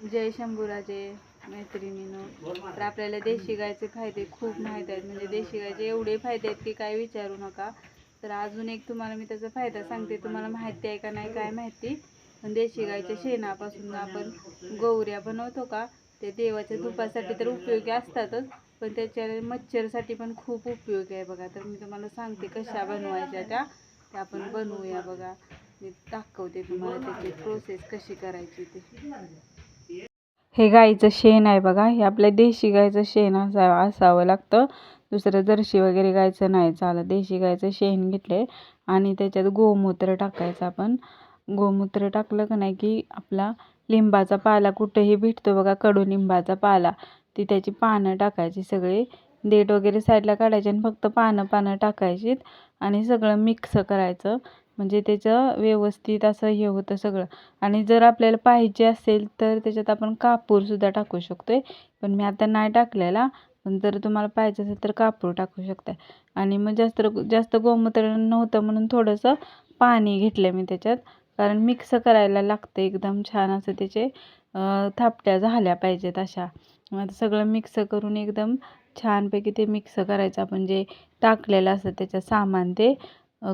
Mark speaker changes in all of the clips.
Speaker 1: जय शंभूराजे मैत्रिणींनो. तर आपल्याला देशी गायचे फायदे खूप माहीत आहेत. म्हणजे देशी गायचे एवढे फायदे आहेत की काय विचारू नका. तर अजून एक तुम्हाला मी त्याचा फायदा सांगते. तुम्हाला माहिती आहे का नाही काय माहिती, पण देशी गायच्या शेणापासून आपण गौऱ्या बनवतो का, ते देवाच्या धुपासाठी तर उपयोगी असतातच, पण त्याच्या मच्छरसाठी पण खूप उपयोगी आहे बघा. तर मी तुम्हाला सांगते कशा बनवायच्या त्या आपण बनवूया बघा. मी दाखवते तुम्हाला त्याची प्रोसेस कशी करायची ते. हे गाईचं शेण आहे बघा. हे आपल्या देशी गाईचं शेण असावं लागतं. दुसरं जर्सी वगैरे गायचं नाही चालत. देशी गाईचं शेण घेतले आणि त्याच्यात गोमूत्र टाकायचं. आपण गोमूत्र टाकलं का नाही की आपला लिंबाचा पाला कुठेही भेटतो बघा, कडुलिंबाचा पाला, ती त्याची पानं टाकायची सगळी. देठ वगैरे साईडला काढायचे आणि फक्त पानं टाकायची आणि सगळं मिक्स करायचं. म्हणजे त्याचं व्यवस्थित असं हे होतं सगळं. आणि जर आपल्याला पाहिजे असेल तर त्याच्यात आपण कापूरसुद्धा टाकू शकतोय, पण मी आता नाही टाकलेला. पण जर तुम्हाला पाहिजे असेल तर कापूर टाकू शकताय. आणि मग जास्त जास्त गोमूत्र नव्हतं म्हणून थोडंसं पाणी घेतलं मी त्याच्यात, कारण मिक्स करायला लागतं एकदम छान असं. त्याचे थापट्या झाल्या पाहिजेत अशा. मग सगळं मिक्स करून एकदम छानपैकी ते मिक्स करायचं. आपण जे टाकलेलं असतं त्याचं सामान, ते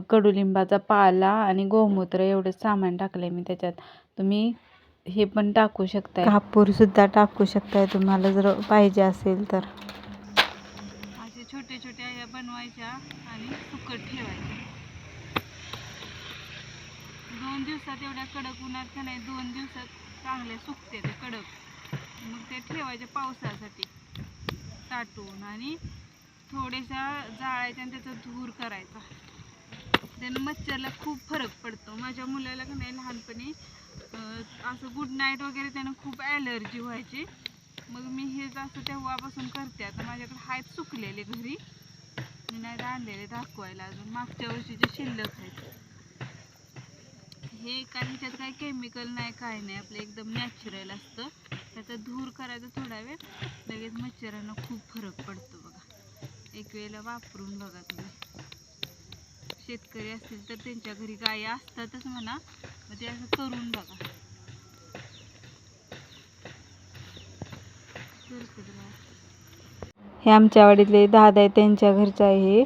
Speaker 1: कडुलिंबाचा पाला आणि गोमूत्र एवढं सामान टाकलं मी त्याच्यात. तुम्ही हे पण टाकू शकताय, कापूरसुद्धा टाकू शकताय तुम्हाला जर पाहिजे असेल तर. असे छोटे छोट्या ह्या बनवायच्या आणि सुकट ठेवायच्या. 2 दिवसात एवढ्या कडक उन्हात का नाही, 2 दिवसात चांगले सुकते ते कडक. मग ते ठेवायचे पावसासाठी साठवून आणि थोड्याशा जाळायच्या आणि त्याचा धूर करायचा. त्यानं मच्छरला खूप फरक पडतो. माझ्या मुलाला का नाही लहानपणी असं गुड नाईट वगैरे त्यानं खूप ॲलर्जी व्हायची. मग मी हेच असं तेव्हापासून करते. आता माझ्याकडे आहेत सुकलेले घरी, मी नाही आणलेले दाखवायला अजून, मागच्या वर्षीचे शिल्लक आहेत. हे काही त्यात काही केमिकल नाही, काय नाही, आपलं एकदम नॅचरल असतं. त्याचा धूर करायचा थोडा वेळ, लगेच मच्छरांना खूप फरक पडतो बघा. एक वेळेला वापरून बघा तुम्ही. शेतकरी असतील तर त्यांच्या घरी गायी असतातच म्हणा, मग ते असं करून बघा. हे आमच्या वाडीतले दादा आहेत, त्यांच्या घरचं आहे.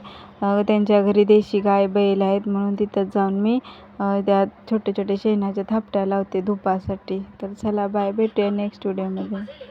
Speaker 1: त्यांच्या घरी देशी गाय बैल आहेत म्हणून तिथं जाऊन मी त्या छोटे छोटे शेणाच्या थापट्या लावते धुपासाठी. तर चला बाय, भेटूया नेक्स्ट व्हिडिओमध्ये.